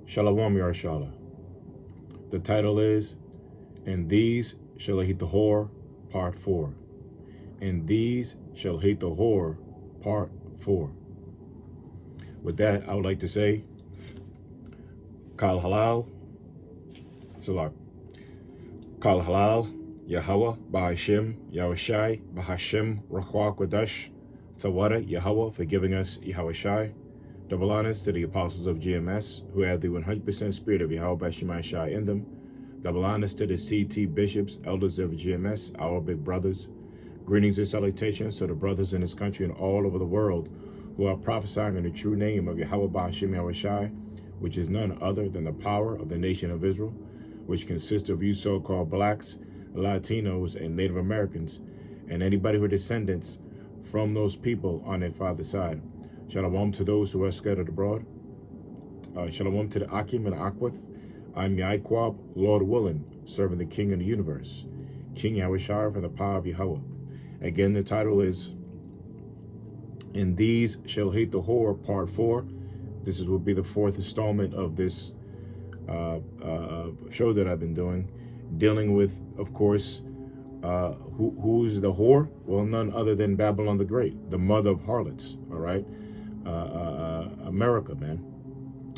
Shalom Yarshala. The title is, And These Shall Hate the Whore, Part 4. And These Shall Hate the Whore, Part 4. With that, I would like to say, Kal Halal, Salak. Kal Halal, Yahweh, Bahashim, Yahushai, Bahashim, Rachwa Kodesh, Thawada, Yahweh, for giving us Yahushai. Double honors to the apostles of GMS, who have the 100% spirit of Yahweh Bashimai Shai in them. Double honors to the CT bishops, elders of GMS, our big brothers. Greetings and salutations to the brothers in this country and all over the world who are prophesying in the true name of Yahweh Bashim Yahushai, which is none other than the power of the nation of Israel, which consists of you so-called blacks, Latinos, and Native Americans, and anybody who are descendants from those people on their father's side. Shalom to those who are scattered abroad. Shalom to the Akim and Akwith. I'm Yaquab, Lord willing, serving the King of the universe, King Yahushua from the power of Yahweh. Again, the title is, And These Shall Hate the Whore, Part 4. This will be the fourth installment of this show that I've been doing, dealing with, of course, who's the whore? Well, none other than Babylon the Great, the mother of harlots, all right? America, man.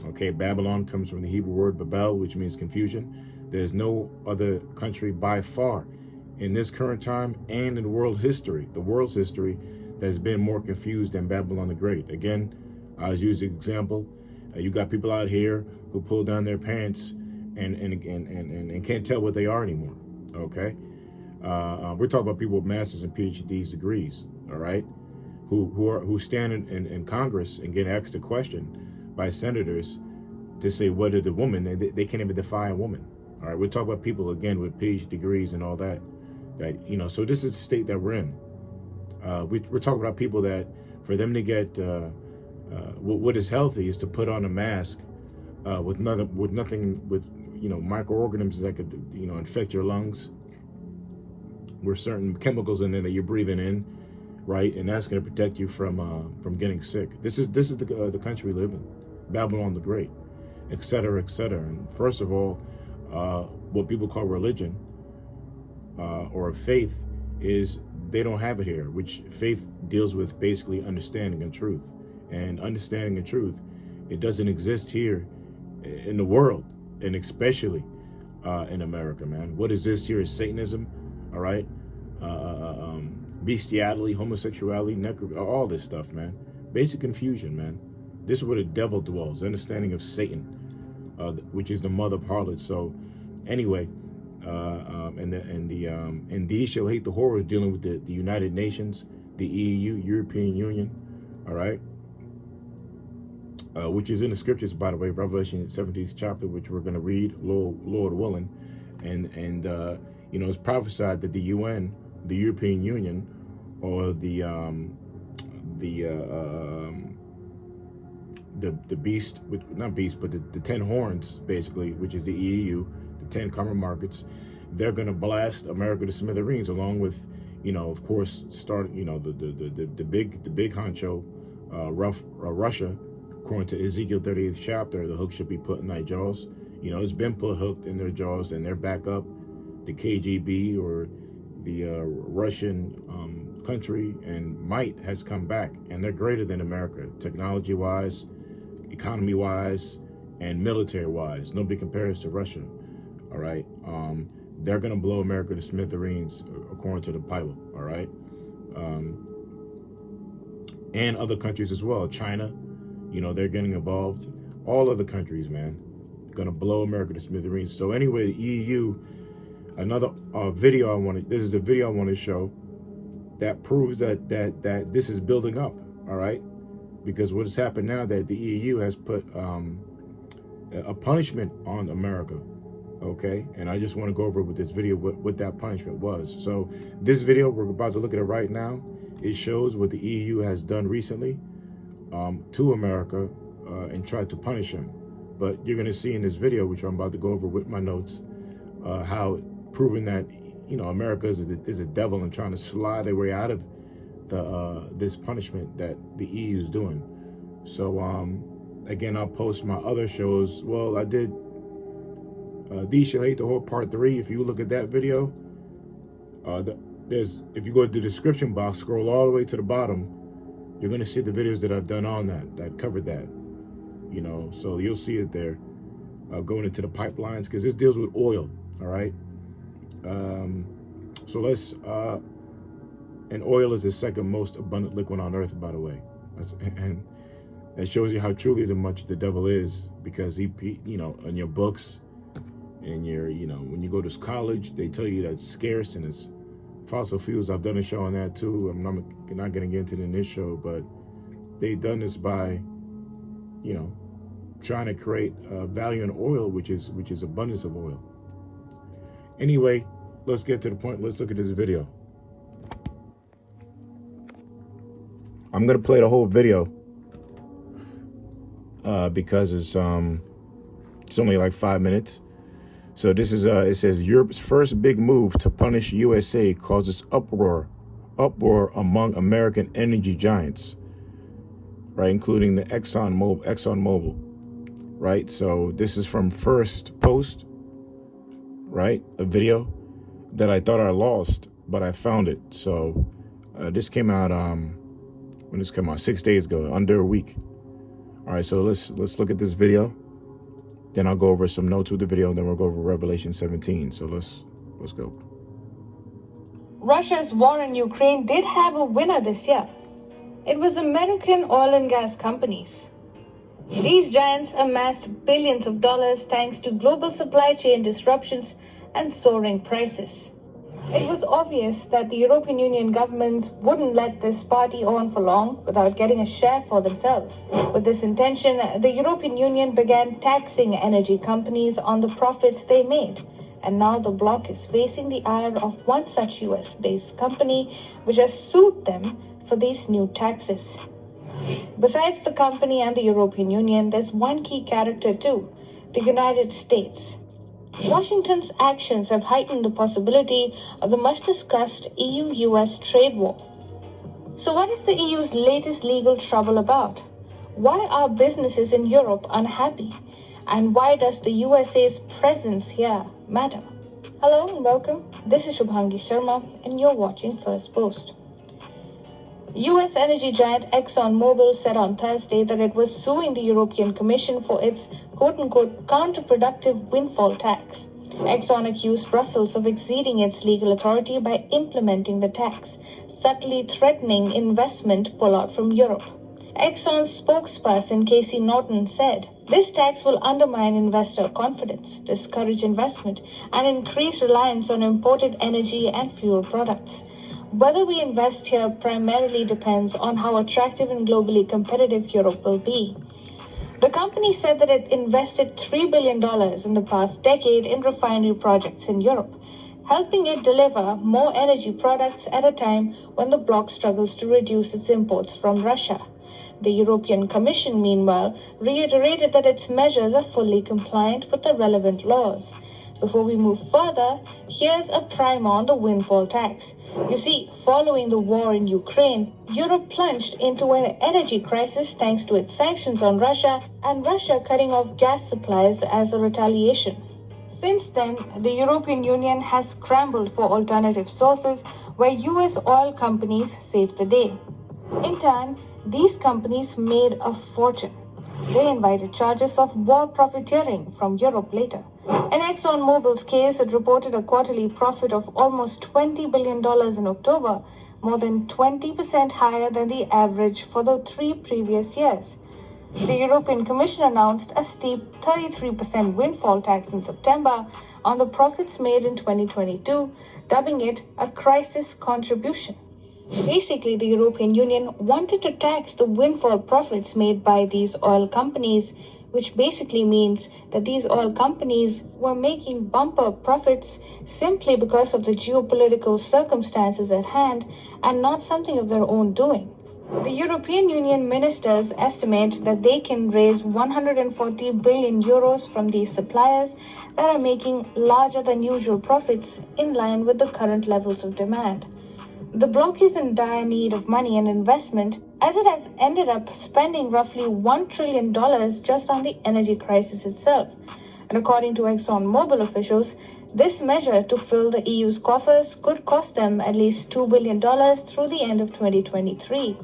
Okay, Babylon comes from the Hebrew word Babel, which means confusion. There's no other country by far in this current time and in world's history that's been more confused than Babylon the Great. Again, I was using an example. You got people out here who pull down their pants and can't tell what they are anymore. Okay, we're talking about people with masters and PhDs degrees. All right, who stand in Congress and get asked a question by senators to say what is a woman, and they can't even define a woman. All right, we're talking about people again with PhD degrees and all that. So this is the state that we're in. We're talking about people that for them to get what is healthy is to put on a mask with microorganisms that could infect your lungs, with certain chemicals in there that you're breathing in, right? And that's going to protect you from getting sick. This is the country we live in, Babylon the Great, et cetera, et cetera. And first of all, what people call religion or faith is they don't have it here, which faith deals with basically understanding and truth. And understanding and truth, it doesn't exist here in the world, and especially in America, man. What exists here is Satanism, all right? Bestiality, homosexuality, all this stuff, man. Basic confusion, man. This is where the devil dwells, understanding of Satan, which is the mother of harlots. So anyway, and these shall hate the horrors, dealing with the United Nations, the EU, European Union, all right? Which is in the scriptures, by the way, Revelation 17th chapter, which we're going to read, Lord willing. And it's prophesied that the UN, the European Union, or the beast, not beast, but the 10 horns, basically, which is the EU, the 10 common markets, they're going to blast America to smithereens, along with, of course, starting, the big honcho, Russia. According to Ezekiel 38th chapter, the hook should be put in their jaws. It's been put hooked in their jaws, and they're back up. The KGB or the Russian country and might has come back, and they're greater than America, technology-wise, economy-wise, and military-wise. Nobody compares to Russia, all right? They're going to blow America to smithereens, according to the Bible, all right? And other countries as well. China, they're getting involved. All other countries, man, going to blow America to smithereens. So anyway, the EU, another video this is the video I want to show that proves that this is building up, all right? Because what has happened now, that the EU has put a punishment on America, okay? And I just want to go over with this video what that punishment was. So this video, we're about to look at it right now. It shows what the EU has done recently to America and tried to punish him. But you're going to see in this video, which I'm about to go over with my notes, how proving that America is a devil and trying to slide their way out of this punishment that the EU is doing. So Again, I'll post my other shows. Well, I did These Shall Hate the Whore Part 3. If you look at that video, if you go to the description box, scroll all the way to the bottom, you're going to see the videos that I've done on that covered that. You know, so you'll see it there. Going into the pipelines, because this deals with oil, all right? So let's, and oil is the second most abundant liquid on earth, by the way. And it shows you how truly much the devil is, because he, you know, in your books, and your, you know, when you go to college, they tell you that's scarce and it's fossil fuels. I've done a show on that too. I'm not going to get into it in this show, but they've done this by, you know, trying to create value in oil, which is abundance of oil. Anyway, let's get to the point. Let's look at this video. I'm gonna play the whole video because it's only like 5 minutes. So this is it says Europe's first big move to punish USA causes uproar among American energy giants, right, including the ExxonMobil. Right, so this is from First Post, right? A video that I thought I lost, but I found it. So this came out when this came out 6 days ago, under a week. All right, so let's look at this video. Then I'll go over some notes with the video, and then we'll go over Revelation 17. So let's go. Russia's war in Ukraine did have a winner this year. It was American oil and gas companies. These giants amassed billions of dollars thanks to global supply chain disruptions and soaring prices. It was obvious that the European Union governments wouldn't let this party on for long without getting a share for themselves. With this intention, the European Union began taxing energy companies on the profits they made. And now the bloc is facing the ire of one such US-based company which has sued them for these new taxes. Besides the company and the European Union, there's one key character too, the United States. Washington's actions have heightened the possibility of the much-discussed EU-US trade war. So what is the EU's latest legal trouble about? Why are businesses in Europe unhappy? And why does the USA's presence here matter? Hello and welcome. This is Shubhangi Sharma and you're watching First Post. US energy giant ExxonMobil said on Thursday that it was suing the European Commission for its quote-unquote counterproductive windfall tax. Exxon accused Brussels of exceeding its legal authority by implementing the tax, subtly threatening investment pullout from Europe. Exxon's spokesperson Casey Norton said, "This tax will undermine investor confidence, discourage investment, and increase reliance on imported energy and fuel products. Whether we invest here primarily depends on how attractive and globally competitive Europe will be." The company said that it invested $3 billion in the past decade in refinery projects in Europe, helping it deliver more energy products at a time when the bloc struggles to reduce its imports from Russia. The European Commission, meanwhile, reiterated that its measures are fully compliant with the relevant laws. Before we move further, here's a primer on the windfall tax. You see, following the war in Ukraine, Europe plunged into an energy crisis thanks to its sanctions on Russia and Russia cutting off gas supplies as a retaliation. Since then, the European Union has scrambled for alternative sources where US oil companies saved the day. In turn, these companies made a fortune. They invited charges of war profiteering from Europe later. In ExxonMobil's case, it reported a quarterly profit of almost $20 billion in October, more than 20% higher than the average for the 3 previous years. The European Commission announced a steep 33% windfall tax in September on the profits made in 2022, dubbing it a crisis contribution. Basically, the European Union wanted to tax the windfall profits made by these oil companies, which basically means that these oil companies were making bumper profits simply because of the geopolitical circumstances at hand and not something of their own doing. The European Union ministers estimate that they can raise 140 billion euros from these suppliers that are making larger than usual profits in line with the current levels of demand. The bloc is in dire need of money and investment, as it has ended up spending roughly $1 trillion just on the energy crisis itself. And according to ExxonMobil officials, this measure to fill the EU's coffers could cost them at least $2 billion through the end of 2023.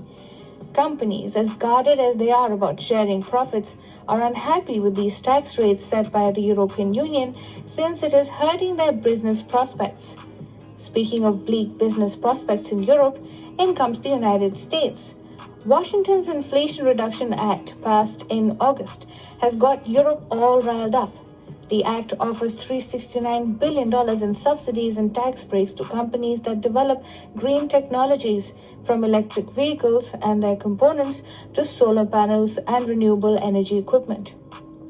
Companies, as guarded as they are about sharing profits, are unhappy with these tax rates set by the European Union since it is hurting their business prospects. Speaking of bleak business prospects in Europe, in comes the United States. Washington's Inflation Reduction Act, passed in August, has got Europe all riled up. The act offers $369 billion in subsidies and tax breaks to companies that develop green technologies, from electric vehicles and their components to solar panels and renewable energy equipment.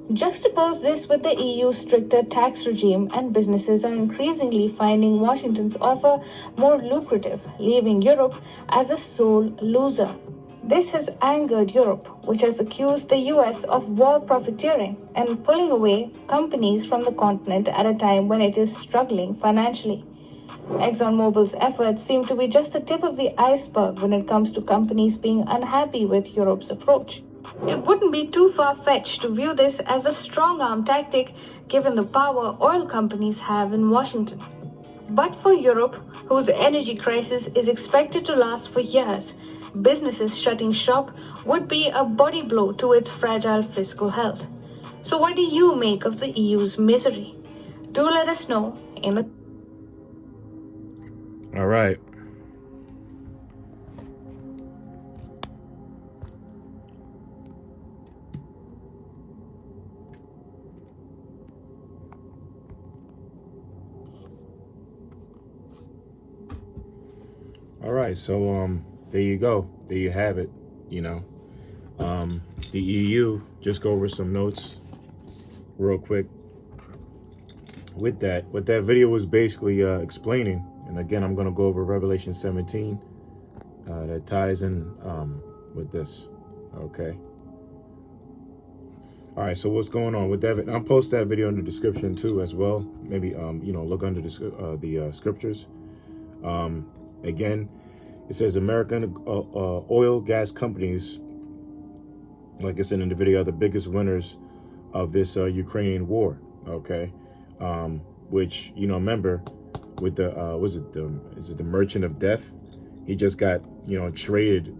Juxtapose this with the EU's stricter tax regime, and businesses are increasingly finding Washington's offer more lucrative, leaving Europe as a sole loser. This has angered Europe, which has accused the US of war profiteering and pulling away companies from the continent at a time when it is struggling financially. ExxonMobil's efforts seem to be just the tip of the iceberg when it comes to companies being unhappy with Europe's approach. It wouldn't be too far-fetched to view this as a strong-arm tactic given the power oil companies have in Washington. But for Europe, whose energy crisis is expected to last for years, businesses shutting shop would be a body blow to its fragile fiscal health. So what do you make of the EU's misery? Do let us know in the... All right. All right, so there you go. There you have it. You know, the EU. Just go over some notes real quick. With that, what that video was basically explaining, and again, I'm going to go over Revelation 17. That ties in with this. Okay. All right. So what's going on with that? I'll post that video in the description too, as well. Maybe look under the scriptures. Again, it says American oil gas companies, like I said in the video, are the biggest winners of this Ukrainian war. Okay, which remember with the is it the Merchant of Death? He just got traded.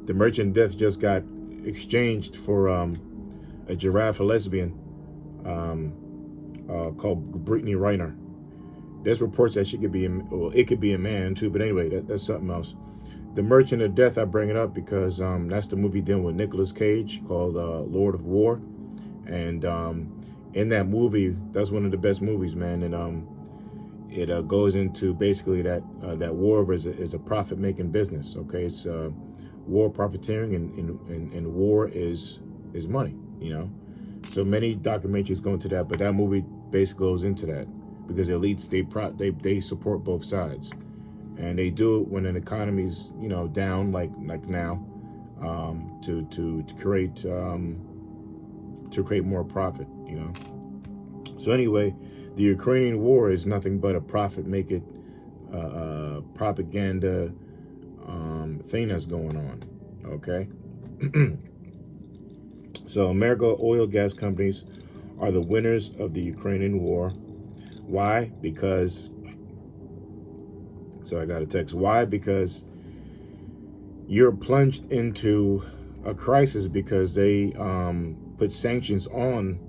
The Merchant of Death just got exchanged for a giraffe lesbian called Brittany Reiner. There's reports that she could be, it could be a man too, but anyway, that's something else. The Merchant of Death, I bring it up because that's the movie dealing with Nicolas Cage called Lord of War. And in that movie, that's one of the best movies, man. And it goes into basically that war is a profit-making business, okay? It's war profiteering, and war is money, So many documentaries go into that, but that movie basically goes into that. Because elites, they support both sides, and they do it when an economy's down like now, to create more profit. So anyway, the Ukrainian war is nothing but a profit-making propaganda thing that's going on. Okay. So American oil gas companies are the winners of the Ukrainian war. Why? Because, so I got a text. Why? Because you're plunged into a crisis because they put sanctions on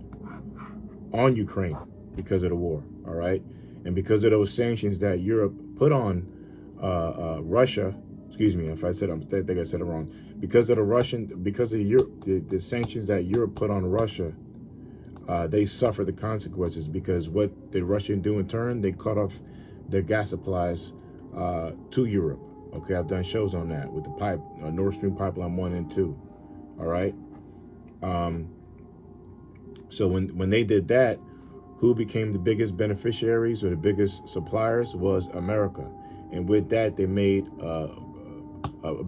Ukraine because of the war. All right, and because of those sanctions that Europe put on Russia. Excuse me if I said I think I said it wrong. Because of the sanctions that Europe put on Russia. They suffer the consequences because what did Russia do in turn? They cut off their gas supplies to Europe. Okay, I've done shows on that with the Nord Stream pipeline 1 and 2. All right. So when they did that, who became the biggest beneficiaries or the biggest suppliers was America, and with that they made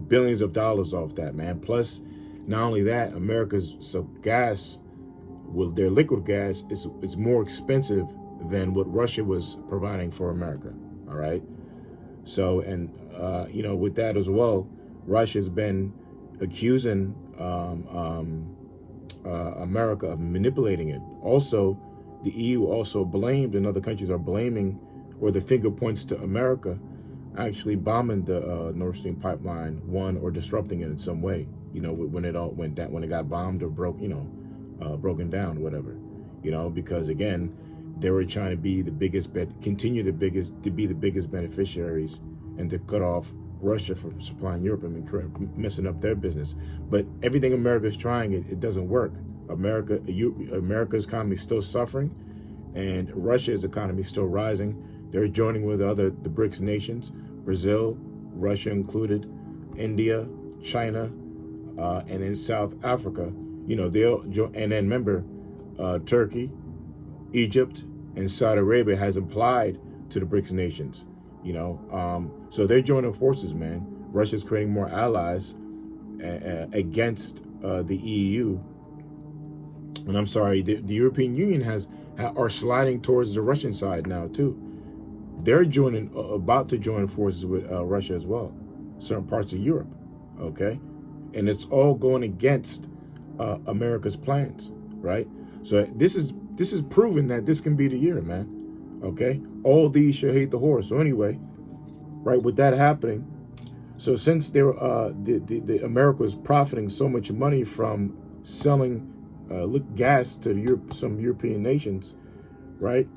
billions of dollars off that, man. Plus, not only that, America's gas. Well, their liquid gas is more expensive than what Russia was providing for America. All right. So, and with that as well, Russia's been accusing America of manipulating it. Also, the EU also blamed, and other countries are blaming, or the finger points to America actually bombing the Nord Stream pipeline 1 or disrupting it in some way. When it all went down, when it got bombed or broken down, whatever. Because again, they were trying to be the biggest, continue to be the biggest beneficiaries, and to cut off Russia from supplying Europe and messing up their business. But everything America's trying, it doesn't work. America's economy is still suffering, and Russia's economy is still rising. They're joining with the BRICS nations, Brazil, Russia included, India, China, and then South Africa. They'll join, and then remember, Turkey, Egypt, and Saudi Arabia has applied to the BRICS nations. So they're joining forces, man. Russia's creating more allies against the EU. And I'm sorry, the European Union are sliding towards the Russian side now too. They're about to join forces with Russia as well, certain parts of Europe, okay? And it's all going against America's plans, right? So this is proven that this can be the year, man, okay? All these shall hate the whore. So anyway, right, with that happening, so since the America was profiting so much money from selling gas to some European nations, right?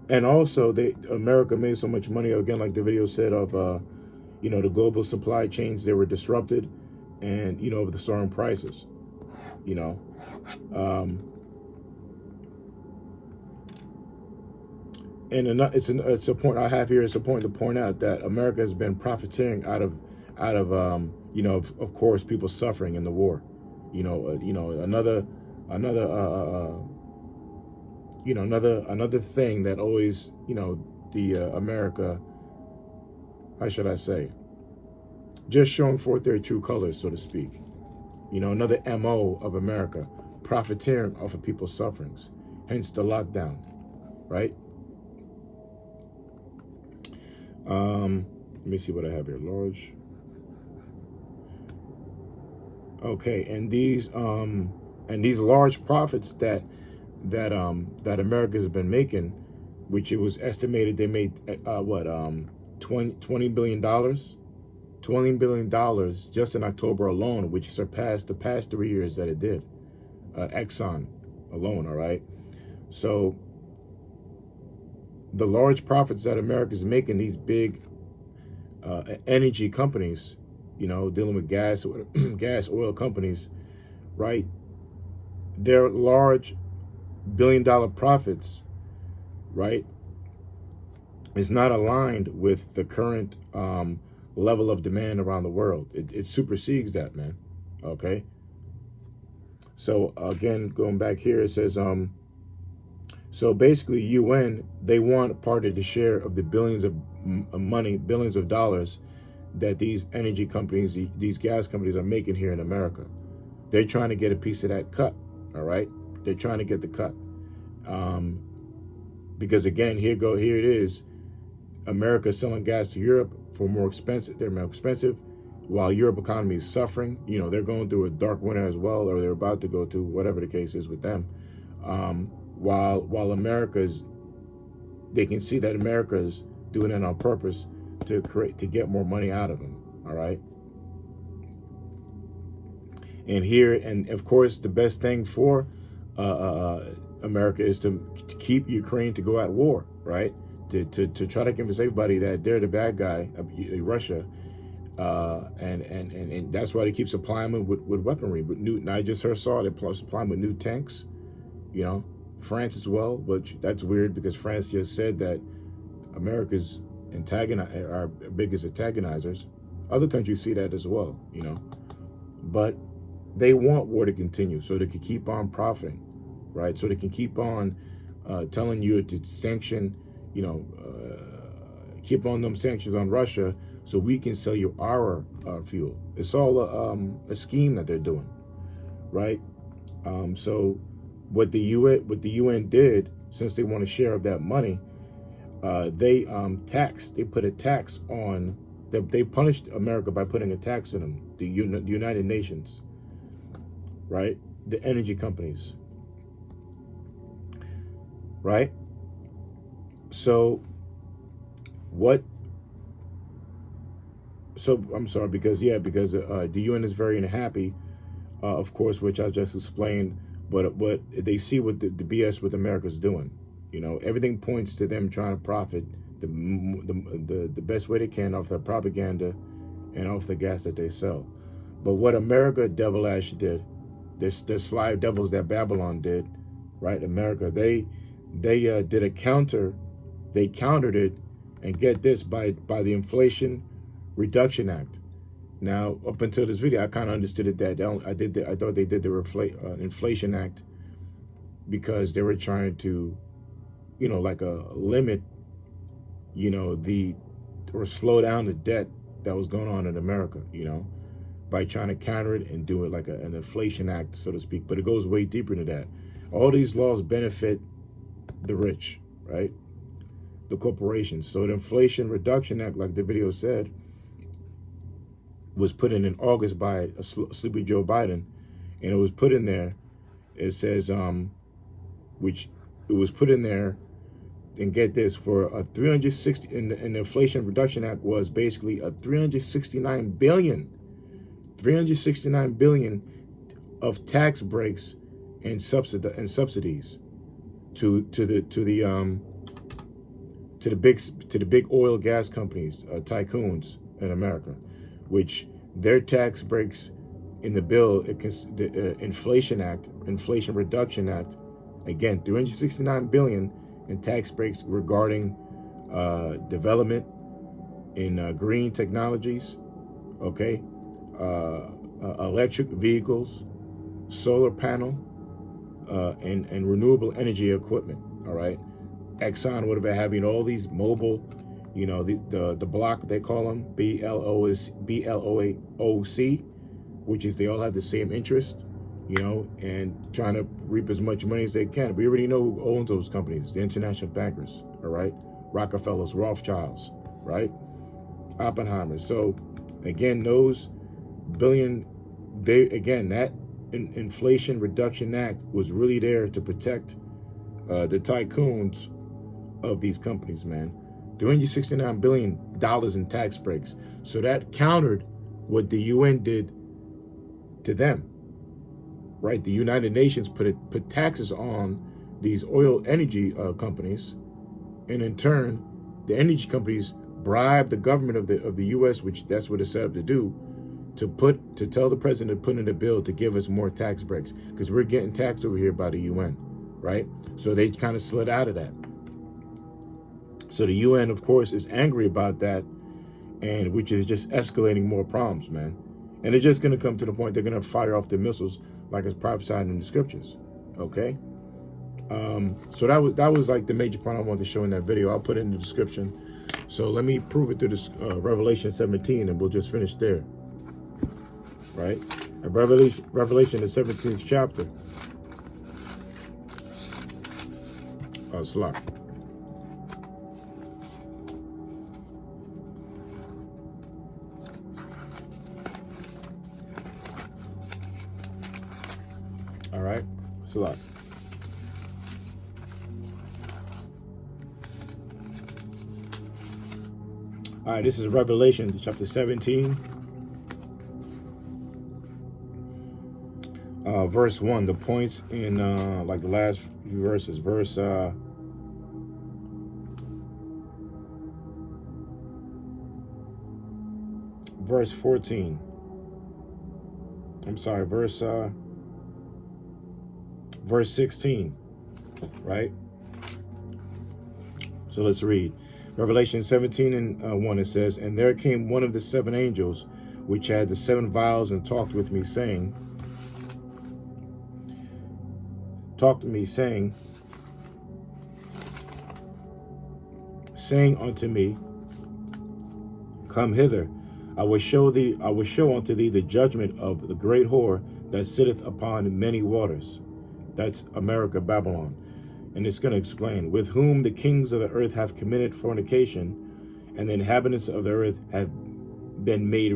And also, America made so much money, again, like the video said, of, the global supply chains, they were disrupted, and, of the soaring prices, and it's a point I have here. It's a point to point out that America has been profiteering out of of course, people suffering in the war. Another thing that always, America, how should I say, just showing forth their true colors, so to speak. Another MO of America, profiteering off of people's sufferings, hence the lockdown, right? Let me see what I have here. Large. Okay, and these large profits that America has been making, which it was estimated they made $20 billion just in October alone, which surpassed the past 3 years that it did. Exxon alone, all right? So the large profits that America is making, these big energy companies, dealing with gas, oil companies, right? Their large billion-dollar profits, right, is not aligned with the current level of demand around the world. It supersedes that, man, okay? So, again, going back here, it says, so basically, UN, they want part of the share of the billions of money, billions of dollars that these energy companies, these gas companies are making here in America. They're trying to get a piece of that cut, all right? They're trying to get the cut. Because again, here it is. America selling gas to Europe for more expensive. They're more expensive, while Europe economy is suffering. They're going through a dark winter as well, or they're about to go to, whatever the case is with them. While they can see that America's doing it on purpose to get more money out of them. All right. And of course, the best thing for America is to keep Ukraine to go at war, right? To try to convince everybody that they're the bad guy, Russia, and that's why they keep supplying them with weaponry. But I just saw they supplying with new tanks, France as well, but that's weird because France just said that America's our biggest antagonizers. Other countries see that as well, but they want war to continue so they can keep on profiting, right? So they can keep on telling you to sanction, keep on them sanctions on Russia so we can sell you our fuel. It's all a scheme that they're doing, right? So what the UN did, since they want a share of that money, they put a tax on, they punished America by putting a tax on them, the United Nations, right? The energy companies, right? So I'm sorry, because the UN is very unhappy, of course, which I just explained, but what they see what the BS what America's doing. You know, everything points to them trying to profit the best way they can off their propaganda and off the gas that they sell. But what America devil ash did, the sly devils that Babylon did, right? America, they did a counter, they countered it, and get this, by the Inflation Reduction Act. Now, up until this video, I kind of understood it that I thought they did the Inflation Act because they were trying to, you know, like a limit, you know, or slow down the debt that was going on in America, you know, by trying to counter it and do it like an Inflation Act, so to speak. But it goes way deeper into that. All these laws benefit the rich, right? The corporations. So the Inflation Reduction Act, like the video said, was put in August by a sleepy Joe Biden, and it was put in there. It says, which it was put in there, and get this, for a 360, and the Inflation Reduction Act was basically a 369 billion of tax breaks and subsidies to the big oil gas companies, tycoons in America, which their tax breaks in the bill, the Inflation Reduction Act, again, 369 billion in tax breaks regarding development in green technologies, okay, electric vehicles, solar panel, and renewable energy equipment. All right, Exxon would have been having all these mobile, you know, the block, they call them BLOOC, which is they all have the same interest, you know, and trying to reap as much money as they can. We already know who owns those companies, the international bankers, all right? Rockefellers, Rothschilds, right? Oppenheimer. So again, those that Inflation Reduction Act was really there to protect the tycoons of these companies, man. $369 billion in tax breaks. So that countered what the UN did to them, right? The United Nations put taxes on these oil energy companies, and in turn, the energy companies bribed the government of the U.S., which that's what it's set up to do, to tell the president to put in a bill to give us more tax breaks because we're getting taxed over here by the UN, right? So they kind of slid out of that. So the UN, of course, is angry about that, and which is just escalating more problems, man. And it's just going to come to the point they're going to fire off their missiles like it's prophesied in the scriptures, okay? So that was like the major point I wanted to show in that video. I'll put it in the description. So let me prove it through this Revelation 17, and we'll just finish there, right? And Revelation, the 17th chapter. Slack. All right, Slack. All right, this is Revelation chapter 17, verse 1. The points in like the last few verses, verse 14. I'm sorry, verse 16, right? So let's read. Revelation 17 and 1, it says, "And there came one of the seven angels, which had the seven vials, and talked with me, saying, saying unto me, Come hither, I will show unto thee the judgment of the great whore that sitteth upon many waters." That's America, Babylon. And it's going to explain, with whom the kings of the earth have committed fornication, and the inhabitants of the earth have been made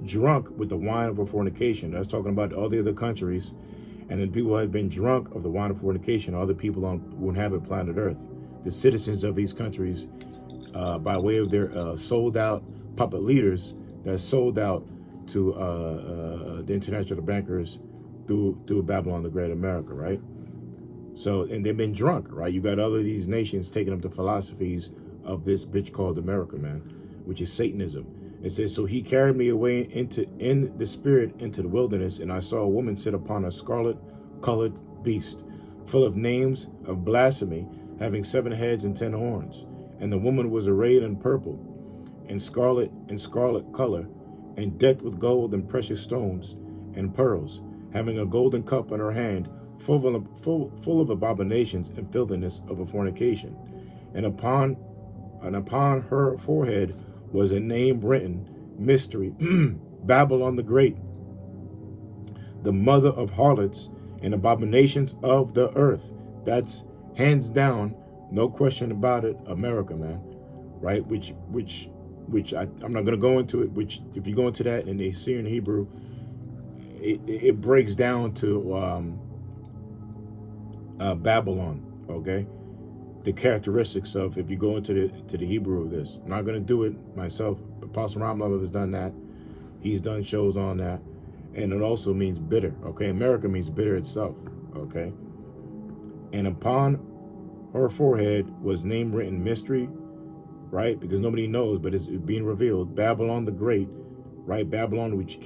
drunk with the wine of fornication. That's talking about all the other countries. And then people have been drunk of the wine of fornication, all the people who inhabit planet earth, the citizens of these countries, by way of their sold out puppet leaders that sold out to the international bankers through Babylon the Great America, right? So, and they've been drunk, right? You got other these nations taking up the philosophies of this bitch called America, man, which is Satanism. It says, so he carried me away in the spirit into the wilderness, and I saw a woman sit upon a scarlet colored beast, full of names of blasphemy, having 7 heads and 10 horns. And the woman was arrayed in purple and scarlet color, and decked with gold and precious stones and pearls, having a golden cup in her hand, full of abominations and filthiness of a fornication. And upon her forehead was a name written, Mystery, Babylon the Great, the mother of harlots and abominations of the earth. That's hands down, no question about it, America, man, right? Which I'm not going to go into it, which if you go into that in the Assyrian Hebrew, it breaks down to Babylon, okay? The characteristics of, if you go into the Hebrew of this. I'm not going to do it myself. Apostle Ramlov has done that. He's done shows on that. And it also means bitter, okay? America means bitter itself, okay? And upon her forehead was name written, Mystery, right? Because nobody knows, but it's being revealed. Babylon the Great, right? Babylon, which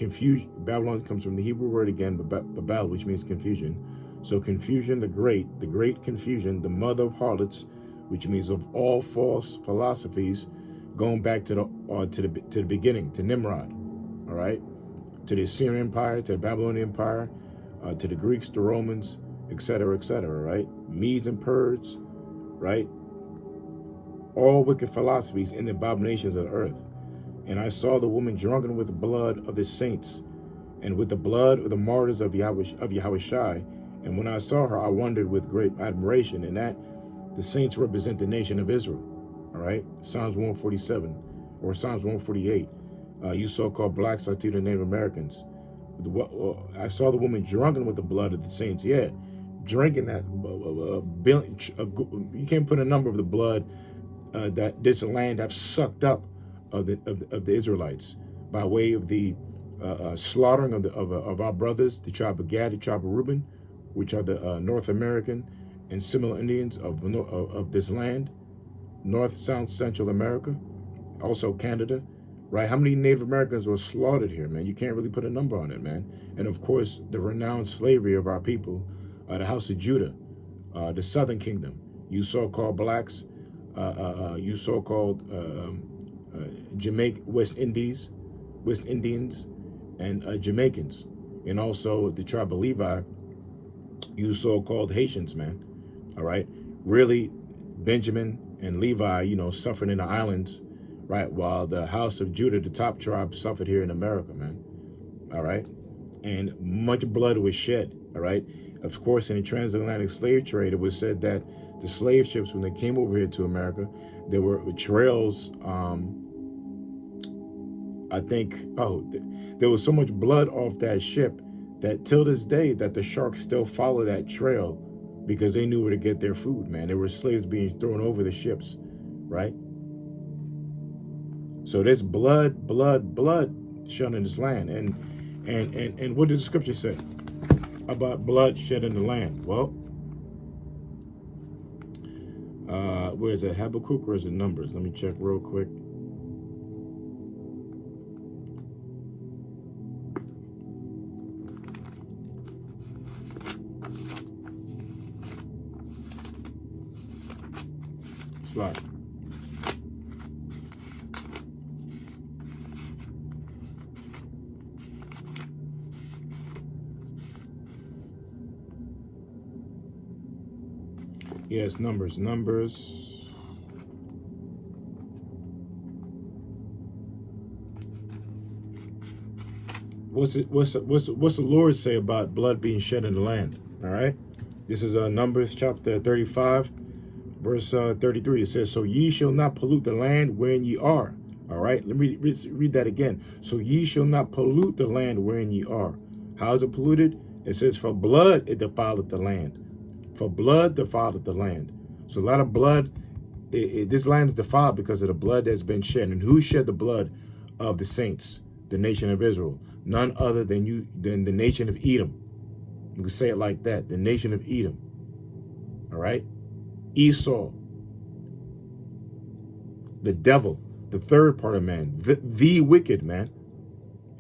Babylon comes from the Hebrew word again, Babel, which means confusion. So confusion, the great confusion, the mother of harlots, which means of all false philosophies, going back to the beginning, to Nimrod, all right? To the Assyrian Empire, to the Babylonian Empire, to the Greeks, the Romans, etc., right? Medes and Persians, right? All wicked philosophies in the abominations of the earth. And I saw the woman drunken with the blood of the saints, and with the blood of the martyrs of Yahushai. And when I saw her, I wondered with great admiration, and that the saints represent the nation of Israel, all right? Psalms 147 or Psalms 148. You so-called blacks are to the Native Americans. I saw the woman drunken with the blood of the saints. Yeah, drinking that. You can't put a number of the blood that this land have sucked up of the Israelites by way of the slaughtering of our brothers, the tribe of Gad, the tribe of Reuben, which are the North American and Seminole Indians of this land, North, South, Central America, also Canada, right? How many Native Americans were slaughtered here, man? You can't really put a number on it, man. And of course, the renowned slavery of our people, the House of Judah, the Southern Kingdom, you so-called blacks, you so-called West Indians, and Jamaicans, and also the tribe of Levi, you so-called Haitians, man, all right? Really, Benjamin and Levi, you know, suffered in the islands, right? While the House of Judah, the top tribe, suffered here in America, man, all right? And much blood was shed, all right? Of course, in the transatlantic slave trade, it was said that the slave ships, when they came over here to America, there were trails, I think, there was so much blood off that ship that till this day that the sharks still follow that trail because they knew where to get their food, man. There were slaves being thrown over the ships, right? So there's blood shed in this land. And what does the scripture say about blood shed in the land? Well, where is it? Habakkuk or is it Numbers? Let me check real quick. Slide. Yes, Numbers. What's the Lord say about blood being shed in the land? All right. This is Numbers chapter 35, verse 33. It says, so ye shall not pollute the land wherein ye are. All right, let me read that again. So ye shall not pollute the land wherein ye are. How is it polluted? It says, for blood it defileth the land. For blood defileth the land. So a lot of blood, this land is defiled because of the blood that's been shed. And who shed the blood of the saints? The nation of Israel. None other than the nation of Edom. You can say it like that, the nation of Edom. All right? Esau, the devil, the third part of man, the wicked man.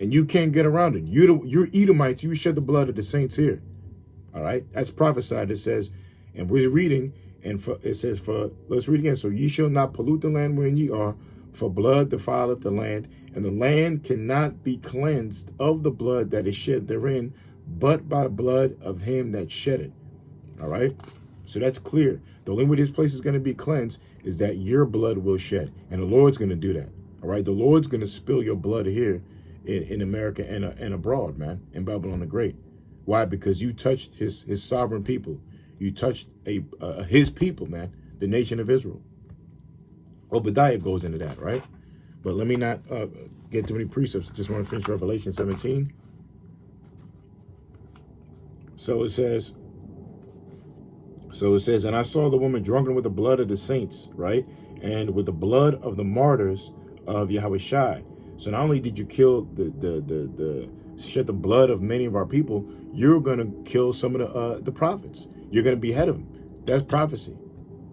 And you can't get around it. You're Edomites, you shed the blood of the saints here. All right? That's prophesied. It says, and we're reading, and it says, let's read again. So ye shall not pollute the land wherein ye are, for blood defileth the land, and the land cannot be cleansed of the blood that is shed therein, but by the blood of him that shed it. All right? So that's clear. The only way this place is going to be cleansed is that your blood will shed. And the Lord's going to do that. All right? The Lord's going to spill your blood here in America and abroad, man, in Babylon the Great. Why? Because you touched his sovereign people. You touched his people, man, the nation of Israel. Obadiah goes into that, right? But let me not get too many precepts. Just want to finish Revelation 17. So it says, and I saw the woman drunken with the blood of the saints, right? And with the blood of the martyrs of Yahushua. So not only did you kill shed the blood of many of our people, you're going to kill some of the prophets. You're going to behead them. That's prophecy.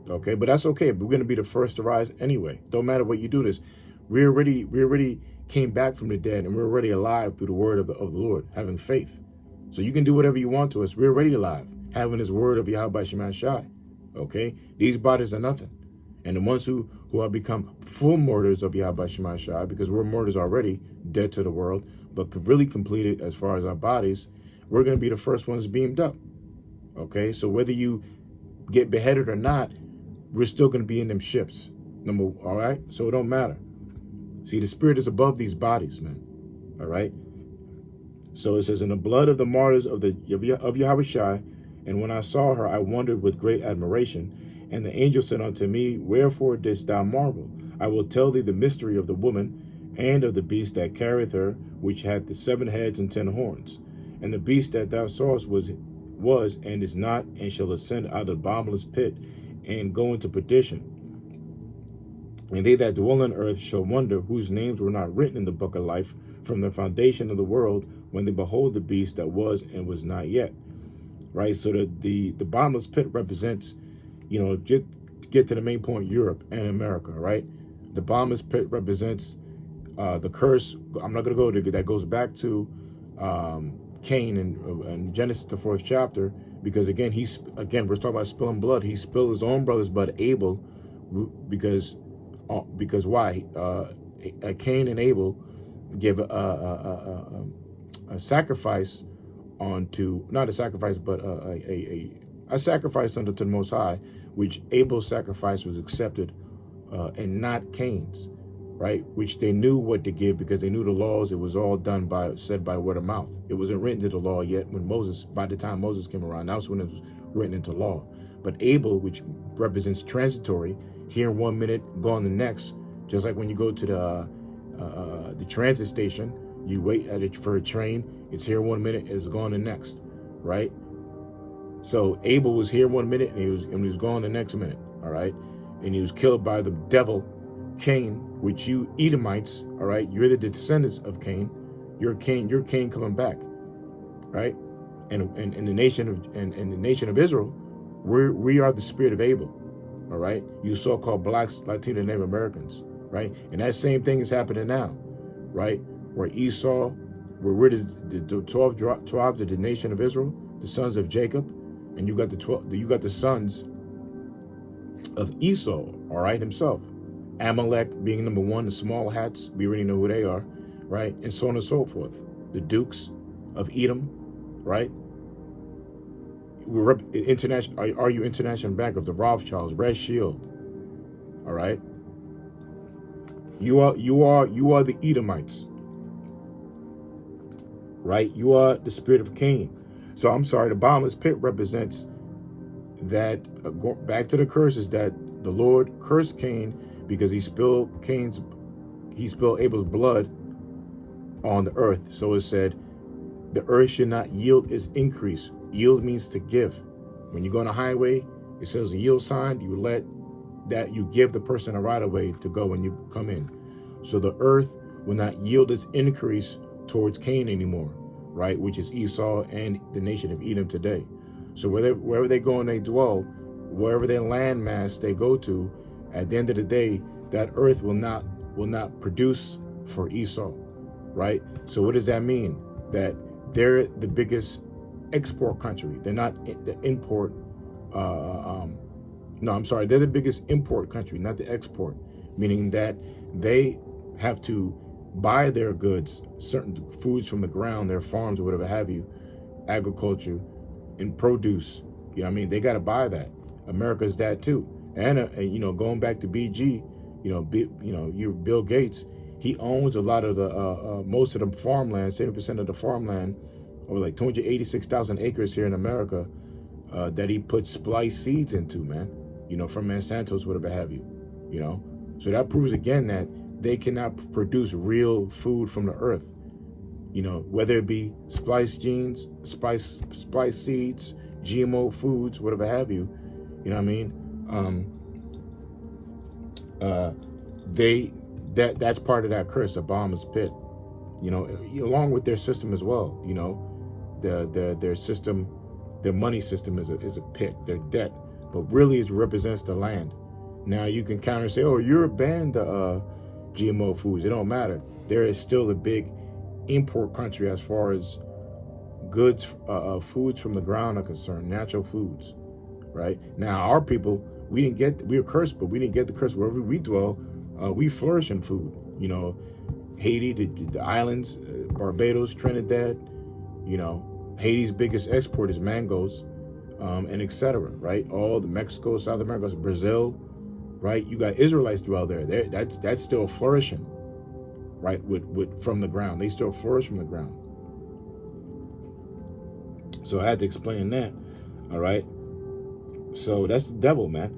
Okay, but that's okay. We're going to be the first to rise anyway. Don't matter what you do this. We already came back from the dead, and we're already alive through the word of the Lord, having faith. So you can do whatever you want to us. We're already alive, having his word of Yahweh Shema Shai. Okay? These bodies are nothing. And the ones who have become full martyrs of Yahweh Shema Shai, because we're martyrs already, dead to the world, but really completed as far as our bodies, we're going to be the first ones beamed up. Okay? So whether you get beheaded or not, we're still going to be in them ships. All right? So it don't matter. See, the spirit is above these bodies, man. All right? So it says, in the blood of the martyrs of Yahushua, and when I saw her, I wondered with great admiration. And the angel said unto me, wherefore didst thou marvel? I will tell thee the mystery of the woman and of the beast that carrieth her, which hath the 7 heads and 10 horns. And the beast that thou sawest was and is not, and shall ascend out of the bottomless pit, and go into perdition. And they that dwell on earth shall wonder, whose names were not written in the book of life from the foundation of the world, when they behold the beast that was and was not yet. Right? So the bottomless pit represents, to get to the main point, Europe and America, right? The bottomless pit represents the curse. I'm not going to go to that. Goes back to Cain in Genesis, the 4th chapter, because again, we're talking about spilling blood. He spilled his own brother's blood, Abel, because why? Cain and Abel give a sacrifice not a sacrifice, but a sacrifice unto the Most High, which Abel's sacrifice was accepted and not Cain's, right? Which they knew what to give because they knew the laws. It was all done said by word of mouth. It wasn't written into the law yet by the time Moses came around. That's when it was written into law. But Abel, which represents transitory, here 1 minute, gone the next, just like when you go to the transit station, you wait for a train, it's here 1 minute, it's gone the next, right? So Abel was here 1 minute and he was gone the next minute, all right? And he was killed by the devil, Cain, which you Edomites, all right? You're the descendants of Cain. You're Cain coming back, right? And the nation of Israel, we are the spirit of Abel, all right? You so-called blacks, Latino, Native Americans, right? And that same thing is happening now, right? Where Esau, where we're the 12 tribes of the nation of Israel, the sons of Jacob, and you got the sons of Esau, all right, himself. Amalek being number 1, the small hats, we already know who they are, right? And so on and so forth. The dukes of Edom, right? We're international. Are you international bank of the Rothschilds, Red Shield, all right? You are the Edomites, right? You are the spirit of Cain. So I'm sorry, the bottomless pit represents that, back to the curses, that the Lord cursed Cain because he spilled Abel's blood on the earth. So it said, the earth should not yield its increase. Yield means to give. When you go on a highway, it says a yield sign. You give the person a right of way to go when you come in. So the earth will not yield its increase towards Cain anymore, right? Which is Esau and the nation of Edom today. So wherever they go and they dwell, wherever their land mass they go to, at the end of the day, that earth will not produce for Esau, right? So what does that mean? That they're the biggest export country. They're not the import. No, I'm sorry. They're the biggest import country, not the export, meaning that they have to buy their goods, certain foods from the ground, their farms or whatever have you, agriculture and produce. You know what I mean? They got to buy that. America's that too. And you know, going back to BG, Bill Gates, he owns a lot of the most of the farmland, 70% of the farmland, over like 286,000 acres here in America, that he puts spliced seeds into, man. You know, from Monsanto's, whatever have you. You know, so that proves again that they cannot produce real food from the earth. You know, whether it be spliced genes, spliced seeds, GMO foods, whatever have you. You know what I mean? That's part of that curse, a bottomless pit. You know, along with their system as well. You know, their system, their money system is a pit. Their debt, but really it represents the land. Now you can counter and say, "Oh, you're banned GMO foods." It don't matter. There is still a big import country as far as goods, foods from the ground are concerned, natural foods. Right now, our people, we were cursed, but we didn't get the curse. Wherever we dwell, we flourish in food. You know, Haiti, the islands, Barbados, Trinidad. You know, Haiti's biggest export is mangoes, and etc. Right, all the Mexico, South America, Brazil. Right, you got Israelites dwell there. That's still flourishing. Right, with from the ground, they still flourish from the ground. So I had to explain that. All right. So that's the devil, man.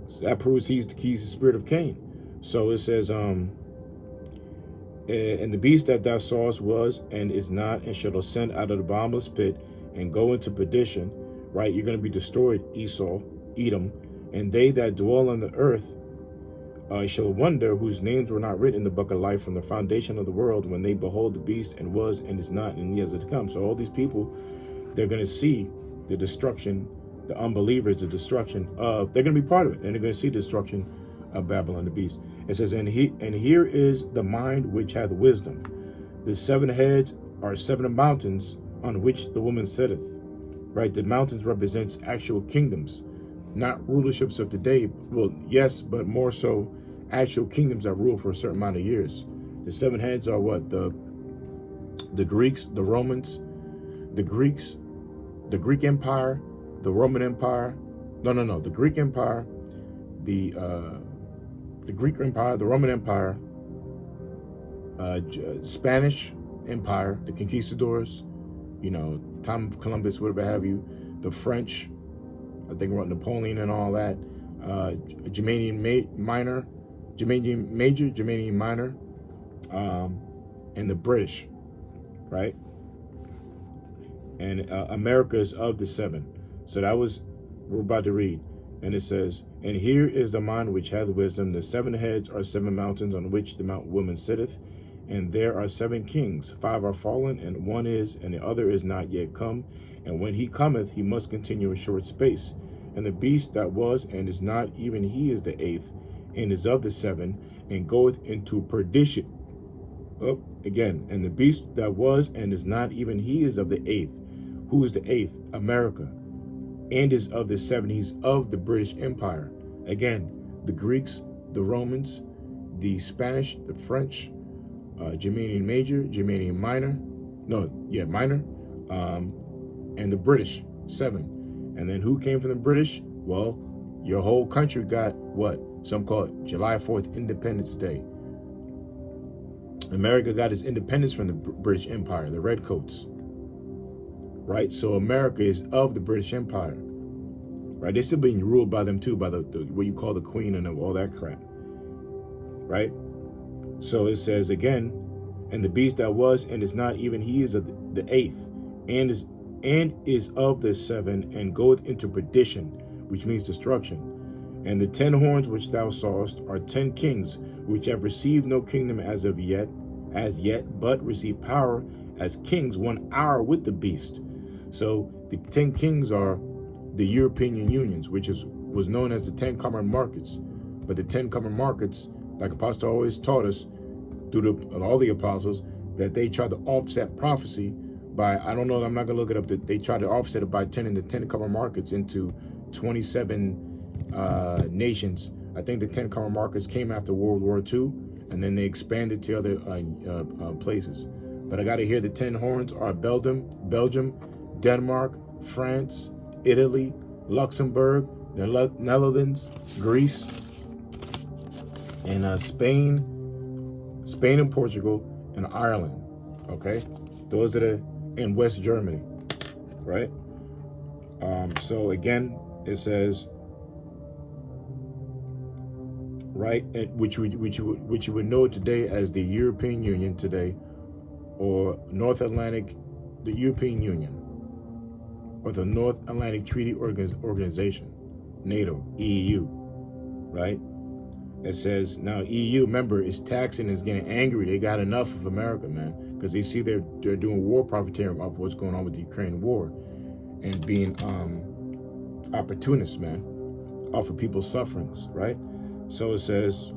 So that proves he's the spirit of Cain. So it says, and the beast that thou sawest was and is not, and shall ascend out of the bottomless pit and go into perdition. Right, you're going to be destroyed, Esau, Edom, and they that dwell on the earth shall wonder, whose names were not written in the book of life from the foundation of the world, when they behold the beast and was and is not and yet is to come. So all these people, they're going to see the destruction. The unbelievers, the destruction of, they're going to be part of it, and they're going to see the destruction of Babylon the beast. It says, and here is the mind which hath wisdom. The 7 heads are 7 mountains on which the woman sitteth. Right, the mountains represents actual kingdoms, not rulerships of today. Well, yes, but more so actual kingdoms that rule for a certain amount of years. The 7 heads are what? The Greeks, the Romans, the Greeks, the Greek Empire, the Roman Empire, the Greek Empire, the Greek Empire, the Roman Empire, Spanish Empire, the conquistadors, you know, time of Columbus, whatever have you, the French, I think about Napoleon and all that, Germanian Major, Germanian Minor, and the British, right? And America is of the 7. So that was, we're about to read. And it says, and here is the mind which hath wisdom. The 7 heads are 7 mountains on which the mountain woman sitteth. And there are 7 kings. 5 are fallen, and 1 is, and the other is not yet come. And when he cometh, he must continue a short space. And the beast that was and is not, even he is the 8th, and is of the 7, and goeth into perdition. Oh, again, and the beast that was and is not, even he is of the 8th. Who is the 8th? America. And is of the 7, he's of the British Empire. Again, the Greeks, the Romans, the Spanish, the French, Germanian Major, Germanian Minor, Minor, and the British, 7. And then who came from the British? Well, your whole country got what? Some call it July 4th, Independence Day. America got its independence from the British Empire, the Redcoats. Right? So America is of the British Empire. right? They're still being ruled by them too, by the what you call the queen and all that crap, right? So it says again, and the beast that was and is not, even he is of the eighth, and is of the seven, and goeth into perdition, which means destruction. And the 10 horns which thou sawest are 10 kings, which have received no kingdom as yet, but receive power as kings 1 hour with the beast. So the 10 kings are the European Unions, which was known as the 10 common markets. But the 10 common markets, like Apostle always taught us, through all the apostles, that they tried to offset prophecy by, I don't know, I'm not going to look it up, that they tried to offset it by turning the 10 common markets into 27 nations. I think the 10 common markets came after World War II, and then they expanded to other places. But I got to hear the 10 horns are Belgium, Denmark, France, Italy, Luxembourg, the Netherlands, Greece, and Spain and Portugal, and Ireland. Okay, those are in West Germany, right? So again, it says, right, which you would know today as the European Union today, or North Atlantic, the European Union, or the North Atlantic Treaty Organization, NATO, EU, right? It says now EU member is taxing, is getting angry. They got enough of America, man, because they see they're doing war profiteering off what's going on with the Ukraine war, and being opportunists, man, off of people's sufferings, right? So it says,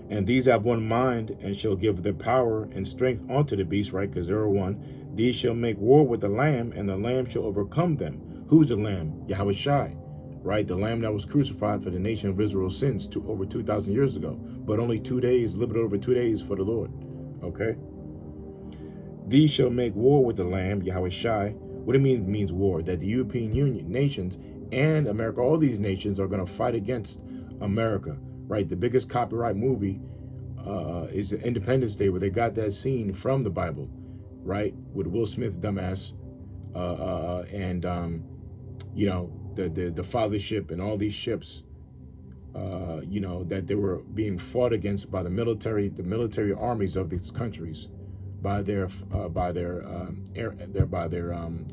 and these have one mind, and shall give their power and strength unto the beast, right? Because there are one. These shall make war with the Lamb, and the Lamb shall overcome them. Who's the Lamb? Yahweh Shai, right? The Lamb that was crucified for the nation of Israel's sins over 2,000 years ago, but only 2 days, a little bit over 2 days for the Lord, okay? These shall make war with the Lamb, Yahweh Shai. What it means war, that the European Union nations and America, all these nations are going to fight against America, right? The biggest copyright movie is Independence Day, where they got that scene from the Bible, right? With Will Smith, dumbass, and you know, the fathership and all these ships, you know, that they were being fought against by the military armies of these countries, by their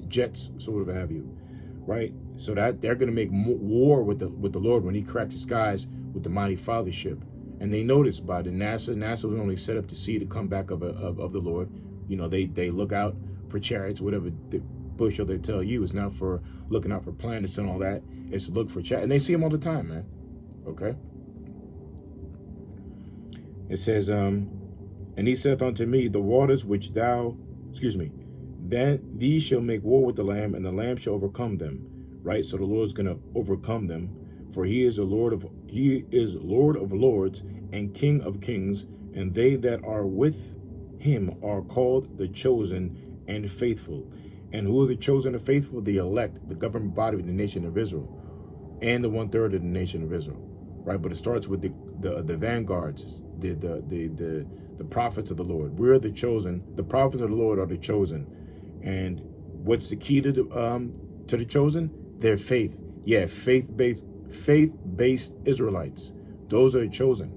jets, sort of have you, right? So that they're going to make war with the Lord when He cracks the skies with the mighty fathership. And they noticed by the NASA was only set up to see the comeback of the Lord. You know, they look out for chariots, whatever the bushel they tell you. It's not for looking out for planets and all that. It's to look for chariots, and they see them all the time, man. Okay. It says, and He saith unto me, the waters which then these shall make war with the Lamb, and the Lamb shall overcome them. Right? So the Lord's going to overcome them, for He is Lord of lords and King of kings, and they that are with Him are called the chosen and faithful. And who are the chosen and faithful? The elect, the government body of the nation of Israel, and the 1/3 of the nation of Israel. Right? But it starts with the vanguards, the prophets of the Lord. We're the chosen. The prophets of the Lord are the chosen. And what's the key to the chosen? Their faith. Yeah, faith-based Israelites. Those are the chosen,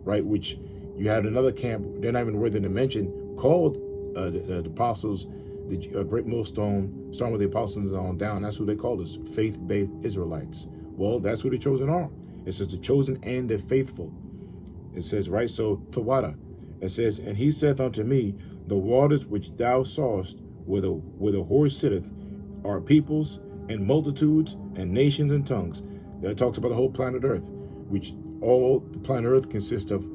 right? Which you had another camp, they're not even worthy to mention, called the apostles, the great millstone, starting with the apostles on down. That's who they called us, faith-based Israelites. Well, that's who the chosen are. It says the chosen and the faithful. It says, right? So, Thawada. It says, and He saith unto me, the waters which thou sawest, where the whore sitteth, are peoples and multitudes and nations and tongues. That talks about the whole planet Earth, which all the planet Earth consists of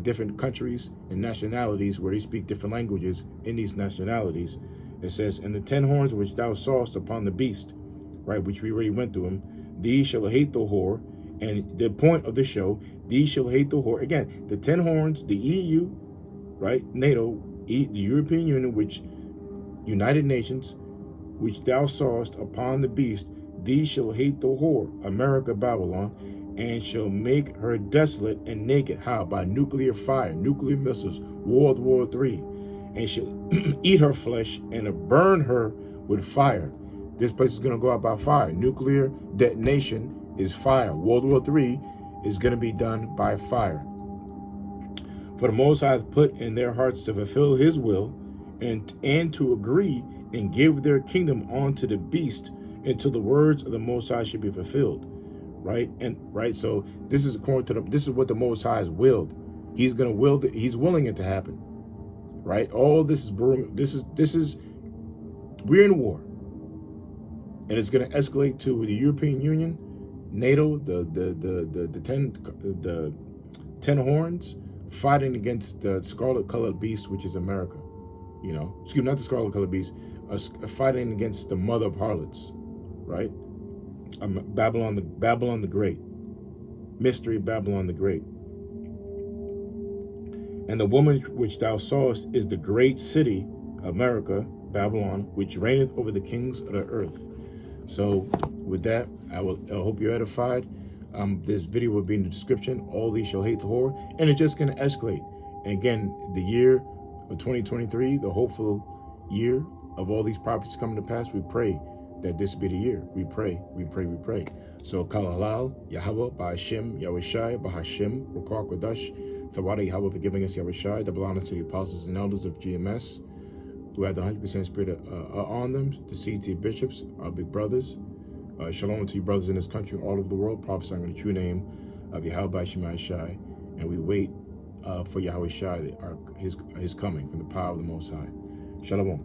different countries and nationalities where they speak different languages in these nationalities. It says, and the 10 horns which thou sawest upon the beast, right, which we already went through them, these shall hate the whore. And the point of the show, these shall hate the whore. Again, the 10 horns, the EU, right, NATO, the European Union, which United Nations, which thou sawest upon the beast, these shall hate the whore, America, Babylon, and shall make her desolate and naked. How? By nuclear fire, nuclear missiles, World War III. And shall eat her flesh and burn her with fire. This place is going to go out by fire. Nuclear detonation is fire. World War III is going to be done by fire. For the Most High hath put in their hearts to fulfill his will and to agree and give their kingdom unto the beast until the words of the Most High should be fulfilled. Right? So this is according to this is what the Most High has willed. He's going to will he's willing it to happen. Right? All this is we're in war. And it's going to escalate to the European Union, NATO, the 10 horns, fighting against the scarlet colored beast, which is America. You know, excuse me, not the scarlet colored beast, fighting against the mother of harlots, right? Babylon the Great, mystery Babylon the Great. And the woman which thou sawest is the great city, America, Babylon, which reigneth over the kings of the earth. So with that, I hope you're edified. This video will be in the description. All these shall hate the whore, and it's just going to escalate. And again, the year of 2023, the hopeful year of all these prophecies coming to pass, we pray that this be the year. We pray. So Kal Halal, Yahweh, Ba'Hashem, Yahushai, Ba'Hashem, Rukar Kodash, Tawada Yahweh for giving us Yahushai, double honors to the apostles and elders of GMS, who had the 100% spirit on them, the CT bishops, our big brothers. Shalom to you brothers in this country and all over the world, prophesying in the true name of Yahweh Shemai Shai. And we wait for Yahweh Shai, his coming from the power of the Most High. Shalom.